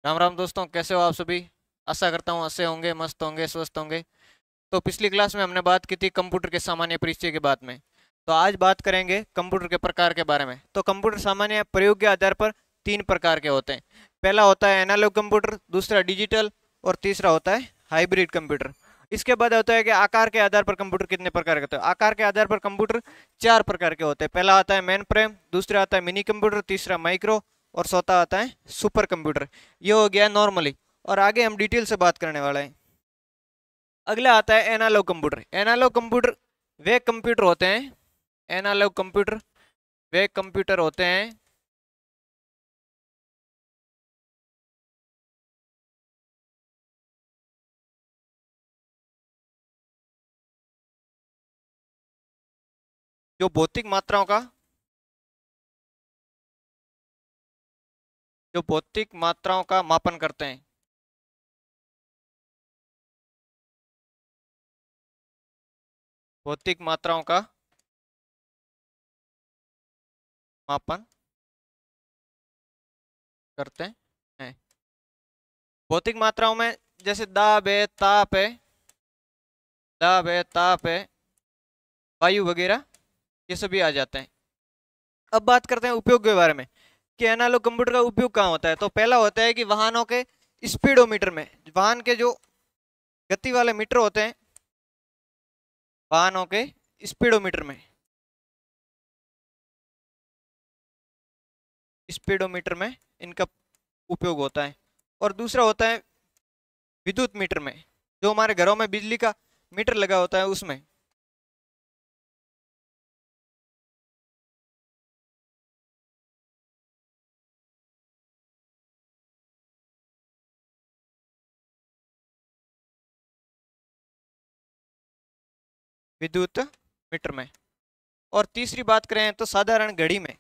राम राम दोस्तों, कैसे हो आप सभी। आशा करता हूँ अच्छे होंगे, मस्त होंगे, स्वस्थ होंगे। तो पिछली क्लास में हमने बात की थी कंप्यूटर के सामान्य परिचय के बारे में। तो आज बात करेंगे कंप्यूटर के प्रकार के बारे में। तो कंप्यूटर सामान्य प्रयोग के आधार पर तीन प्रकार के होते हैं। पहला होता है एनालॉग कंप्यूटर, दूसरा डिजिटल और तीसरा होता है हाइब्रिड कंप्यूटर। इसके बाद होता है कि आकार के आधार पर कंप्यूटर कितने प्रकार के होते हैं। आकार के आधार पर कंप्यूटर चार प्रकार के होते हैं। पहला आता है मेन फ्रेम, दूसरा आता है मिनी कंप्यूटर, तीसरा माइक्रो और चौथा आता है सुपर कंप्यूटर। ये हो गया नॉर्मली, और आगे हम डिटेल से बात करने वाले हैं। अगला आता है एनालॉग कंप्यूटर। एनालॉग कंप्यूटर वे कंप्यूटर होते हैं, एनालॉग कंप्यूटर वे कंप्यूटर होते हैं जो भौतिक मात्राओं का मापन करते हैं। भौतिक मात्राओं का मापन करते हैं। भौतिक मात्राओं में जैसे दाब है, ताप है, वायु वगैरह, ये सभी आ जाते हैं। अब बात करते हैं उपयोग के बारे में कि एनालॉग कंप्यूटर का उपयोग कहाँ होता है। तो पहला होता है कि वाहनों के स्पीडोमीटर में, वाहन के जो गति वाले मीटर होते हैं, वाहनों के स्पीडोमीटर में, स्पीडोमीटर में इनका उपयोग होता है। और दूसरा होता है विद्युत मीटर में, जो हमारे घरों में बिजली का मीटर लगा होता है उसमें। विद्युत मीटर में। और तीसरी बात करें तो साधारण घड़ी में,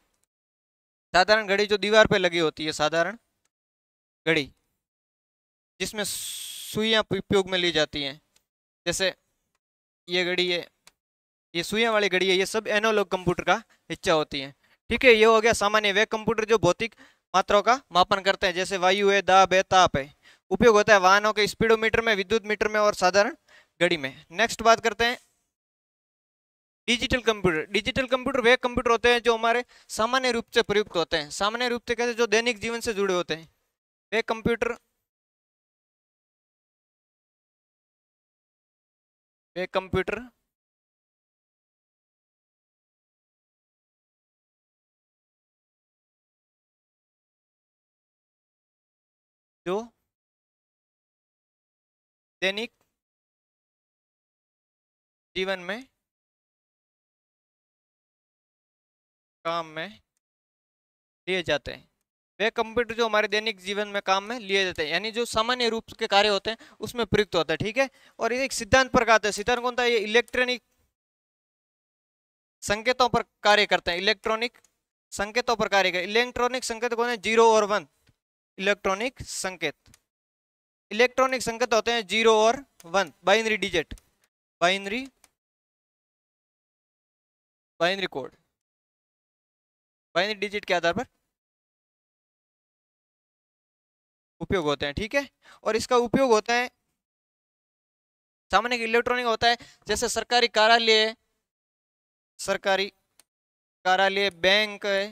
साधारण घड़ी जो दीवार पे लगी होती है, साधारण घड़ी जिसमें सुइयां उपयोग में ली जाती हैं, जैसे ये घड़ी है, ये सुइयां वाली घड़ी है, ये सब एनालॉग कंप्यूटर का हिस्सा होती है। ठीक है, ये हो गया सामान्य वे कंप्यूटर जो भौतिक मात्राओं का मापन करते हैं, जैसे वायु है, दाब है, ताप है। उपयोग होता है वाहनों के स्पीडोमीटर में, विद्युत मीटर में और साधारण घड़ी में। नेक्स्ट बात करते हैं डिजिटल कंप्यूटर। डिजिटल कंप्यूटर वे कंप्यूटर होते हैं जो हमारे सामान्य रूप से प्रयुक्त होते हैं। सामान्य रूप से कैसे, जो दैनिक जीवन से जुड़े होते हैं। वे कंप्यूटर, वे कंप्यूटर जो दैनिक जीवन में काम में लिए जाते हैं। वे कंप्यूटर जो हमारे दैनिक जीवन में काम में लिए जाते हैं, यानी जो सामान्य रूप के कार्य होते हैं उसमें प्रयुक्त होता है। ठीक है, और ये एक सिद्धांत पर आता है। सिद्धांत कौन था? ये इलेक्ट्रॉनिक संकेतों पर कार्य करते हैं। इलेक्ट्रॉनिक संकेतों पर कार्य करते हैं। इलेक्ट्रॉनिक संकेत कौन है? जीरो और वन। इलेक्ट्रॉनिक संकेत, इलेक्ट्रॉनिक संकेत होते हैं जीरो और one, binary digit, binary binary code, binary digit के आधार पर उपयोग होते हैं। ठीक है, और इसका उपयोग होता है सामान्य इलेक्ट्रॉनिक होता है, जैसे सरकारी कार्यालय, सरकारी कार्यालय, बैंक है,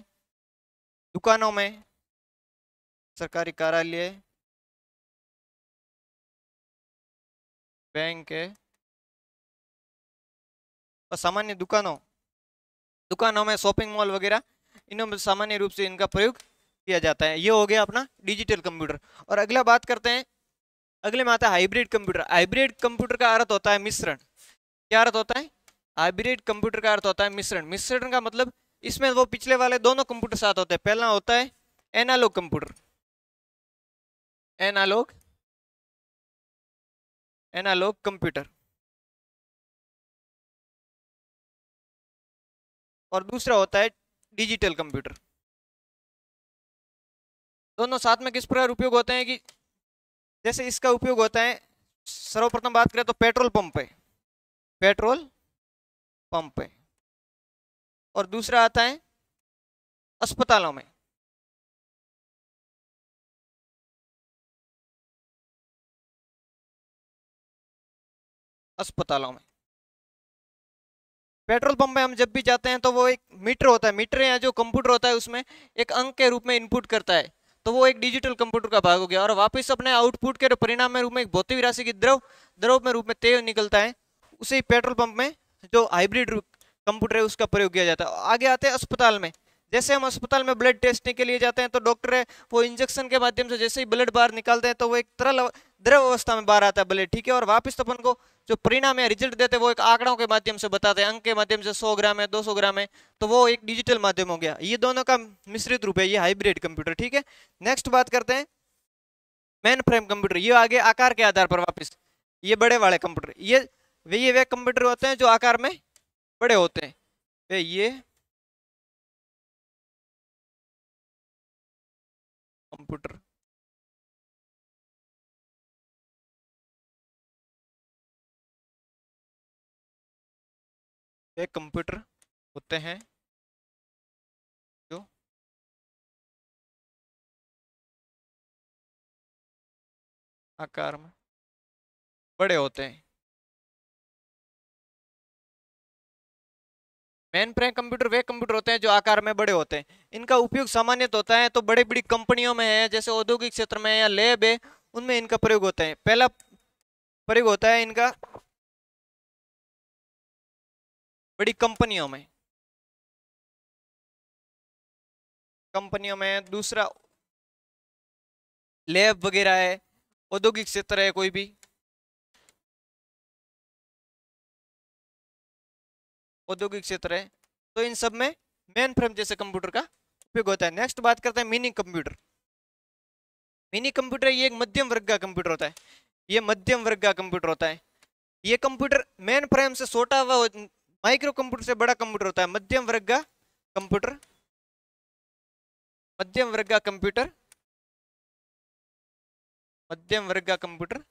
दुकानों में, सरकारी कार्यालय, बैंक है और सामान्य दुकानों, दुकानों में, शॉपिंग मॉल वगैरह, इनमें सामान्य रूप से इनका प्रयोग किया जाता है। ये हो गया अपना डिजिटल कंप्यूटर। और अगला बात करते हैं, अगले में आता है हाइब्रिड कंप्यूटर। हाइब्रिड कंप्यूटर का अर्थ होता है मिश्रण। क्या अर्थ होता है? हाइब्रिड कंप्यूटर का अर्थ होता है मिश्रण। मिश्रण का मतलब इसमें वो पिछले वाले दोनों कंप्यूटर साथ होते हैं। पहला होता है analog computer, analog analog computer, और दूसरा होता है डिजिटल कंप्यूटर। दोनों साथ में किस प्रकार उपयोग होते हैं कि जैसे इसका उपयोग होता है, सर्वप्रथम बात करें तो पेट्रोल पंप पे, पेट्रोल पंप पे, और दूसरा आता है अस्पतालों में, अस्पतालों में। पेट्रोल पंप में हम जब भी जाते हैं तो वो एक मीटर होता है, मीटर या जो कंप्यूटर होता है उसमें एक अंक के रूप में इनपुट करता है, तो वो एक डिजिटल कंप्यूटर का भाग हो गया। और वापस अपने आउटपुट के परिणाम में रूप में एक भौतिक राशि की द्रव द्रव में रूप में तेल निकलता है, उसे पेट्रोल पंप में जो हाइब्रिड कंप्यूटर है उसका प्रयोग किया जाता है। आगे आते हैं अस्पताल में। जैसे हम अस्पताल में ब्लड टेस्टिंग के लिए जाते हैं तो डॉक्टर है वो इंजेक्शन के माध्यम से जैसे ही ब्लड बाहर निकालते हैं तो वो एक तरल द्रव अवस्था में बाहर आता है ब्लड, ठीक है। और वापस अपन को जो परिणाम है रिजल्ट देते हैं वो एक आंकड़ों के माध्यम से बताते हैं, अंक के माध्यम से 100 ग्राम है 200 ग्राम है, तो वो एक डिजिटल माध्यम हो गया। ये दोनों का मिश्रित रूप है, ये हाइब्रिड कंप्यूटर, ठीक है। नेक्स्ट बात करते हैं मेन फ्रेम कंप्यूटर। ये आगे आकार के आधार पर वापस ये बड़े वाले कंप्यूटर, ये वे कंप्यूटर होते हैं जो आकार में बड़े होते हैं। ये कंप्यूटर वे कंप्यूटर होते हैं जो आकार में बड़े होते हैं। मेन फ्रेम कंप्यूटर वे कंप्यूटर होते हैं जो आकार में बड़े होते हैं। इनका उपयोग सामान्यतः होता है तो बड़ी बड़ी कंपनियों में है, जैसे औद्योगिक क्षेत्र में या लैब है, उनमें इनका प्रयोग होता है। पहला प्रयोग होता है इनका बड़ी कंपनियों में, दूसरा लैब वगैरह है, औद्योगिक क्षेत्र है कोई भी औद्योगिक क्षेत्र है, तो इन सब में मेन फ्रेम जैसे कंप्यूटर का उपयोग होता है। नेक्स्ट बात करते हैं मिनी कंप्यूटर। मिनी कंप्यूटर ये एक मध्यम वर्ग का कंप्यूटर होता है, ये मध्यम वर्ग का कंप्यूटर होता है। ये कंप्यूटर मेन फ्रेम से छोटा व माइक्रो कंप्यूटर से बड़ा कंप्यूटर होता है। मध्यम वर्ग का कंप्यूटर, मध्यम वर्ग का कंप्यूटर, मध्यम वर्ग का कंप्यूटर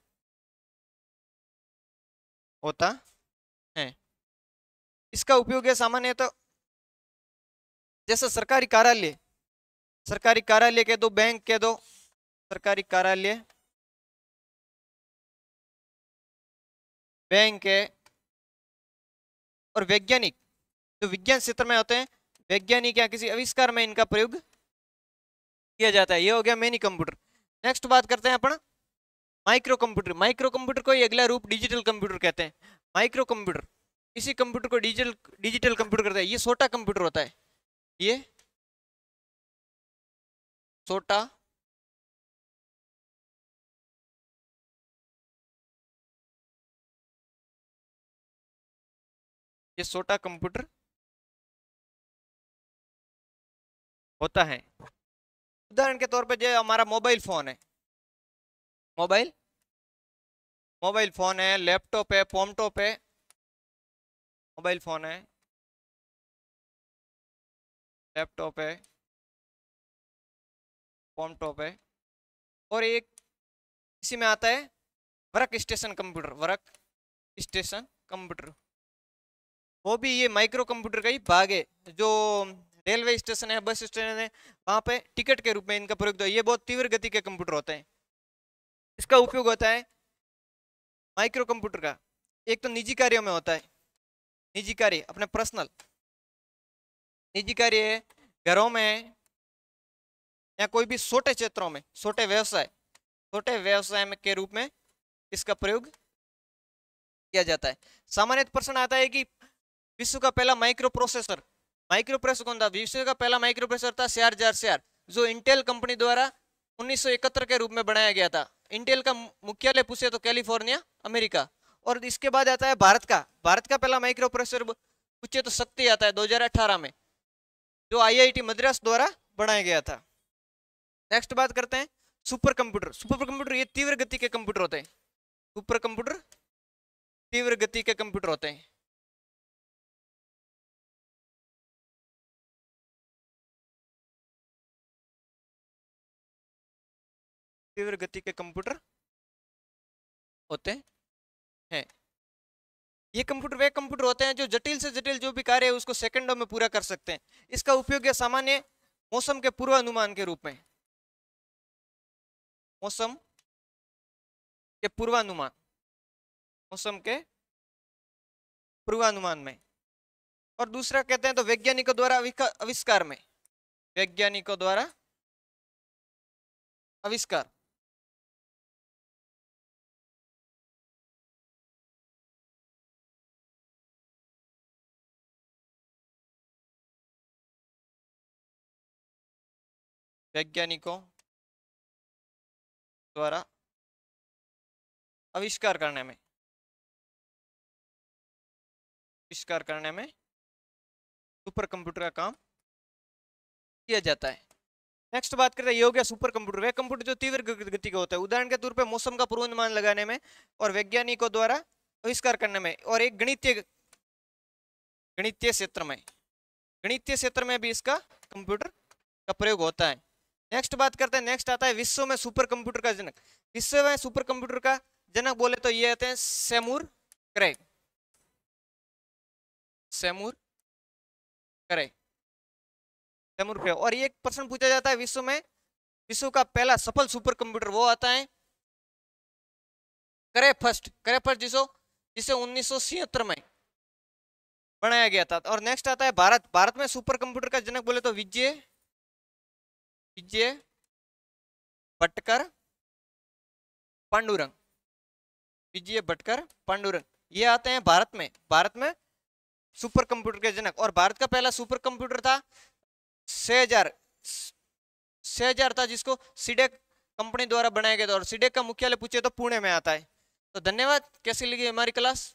होता है। इसका उपयोग है सामान्यतः जैसे सरकारी कार्यालय कह दो, बैंक कह दो, सरकारी कार्यालय, बैंक है, और वैज्ञानिक जो विज्ञान क्षेत्र में होते हैं, वैज्ञानिक या किसी आविष्कार में इनका प्रयोग किया जाता है। ये हो गया मिनी कंप्यूटर। नेक्स्ट बात करते हैं अपन माइक्रो कंप्यूटर। माइक्रो कंप्यूटर को ही अगला रूप डिजिटल कंप्यूटर कहते हैं। माइक्रो कंप्यूटर इसी कंप्यूटर को डिजिटल डिजिटल कंप्यूटर कहते हैं। ये छोटा कंप्यूटर होता है, ये छोटा ये छोटा कंप्यूटर होता है। उदाहरण के तौर पे जो हमारा मोबाइल फोन है, मोबाइल मोबाइल फोन है, लैपटॉप है, पॉमटॉप है, मोबाइल फोन है, लैपटॉप है, पॉमटॉप है, और एक इसी में आता है work station computer. Work station computer वो भी ये माइक्रो कंप्यूटर का ही भाग है। जो रेलवे स्टेशन है, बस स्टेशन है, वहां पे टिकट के रूप में इनका प्रयोग होता है। ये बहुत तीव्र गति के कंप्यूटर होते हैं। इसका उपयोग होता है माइक्रो कंप्यूटर का एक तो निजी कार्यों में होता है, निजी कार्य अपने पर्सनल निजी कार्य है, घरों में है, या कोई भी छोटे क्षेत्रों में, छोटे व्यवसाय में के रूप में इसका प्रयोग किया जाता है। सामान्य प्रश्न आता है कि विश्व का पहला माइक्रो प्रोसेसर कौन था? विश्व का पहला माइक्रो प्रोसेसर था CR जो इंटेल कंपनी द्वारा 1971 के रूप में बनाया गया था। इंटेल का मुख्यालय पूछे तो कैलिफोर्निया, अमेरिका। और इसके बाद आता है भारत का पहला माइक्रो प्रोसेसर पूछे तो शक्ति आता है 2018 में, जो IIT मद्रास द्वारा बनाया गया था। नेक्स्ट बात करते हैं सुपर कंप्यूटर ये तीव्र गति के कंप्यूटर होते हैं। सुपर कंप्यूटर तीव्र गति के कंप्यूटर होते हैं। तीव्र गति के कंप्यूटर होते हैं। ये कंप्यूटर वे कंप्यूटर होते हैं जो जटिल से जटिल जो भी कार्य है उसको सेकंडों में पूरा कर सकते हैं। इसका उपयोग है सामान्य मौसम के पूर्वानुमान के रूप में, मौसम के पूर्वानुमान, मौसम के पूर्वानुमान में, और दूसरा कहते हैं तो वैज्ञानिकों द्वारा आविष्कार में, वैज्ञानिकों द्वारा आविष्कार। वैज्ञानिकों द्वारा आविष्कार करने में, आविष्कार करने में सुपर कंप्यूटर का काम किया जाता है। नेक्स्ट बात करते हैं, ये हो गया सुपर कंप्यूटर। वह कंप्यूटर जो तीव्र गति का होता है, उदाहरण के तौर पे मौसम का पूर्वानुमान लगाने में और वैज्ञानिकों द्वारा आविष्कार करने में, और एक गणितीय गणितीय क्षेत्र में, गणितीय क्षेत्र में भी इसका कंप्यूटर का प्रयोग होता है। नेक्स्ट बात करते हैं, नेक्स्ट आता है विश्व में सुपर कंप्यूटर का जनक। विश्व में सुपर कंप्यूटर का जनक बोले तो ये आते हैं सेमूर क्रे, सेमूर क्रे, सेमूर क्रे। और ये एक प्रश्न पूछा जाता है विश्व में, विश्व का पहला सफल सुपर कंप्यूटर वो आता है करे फर्स्ट, करे फर्स्ट जिसे 1976 में बनाया गया था। और नेक्स्ट आता है भारत। भारत में सुपर कंप्यूटर का जनक बोले तो विजय भटकर पांडुरंग, विजय भटकर पांडुरंग, ये आते हैं भारत में। भारत में सुपर कंप्यूटर के जनक। और भारत का पहला सुपर कंप्यूटर था 6000 था, जिसको सीडेक कंपनी द्वारा बनाया गया था। और सीडेक का मुख्यालय पूछे तो पुणे में आता है। तो धन्यवाद। कैसी लगी हमारी क्लास?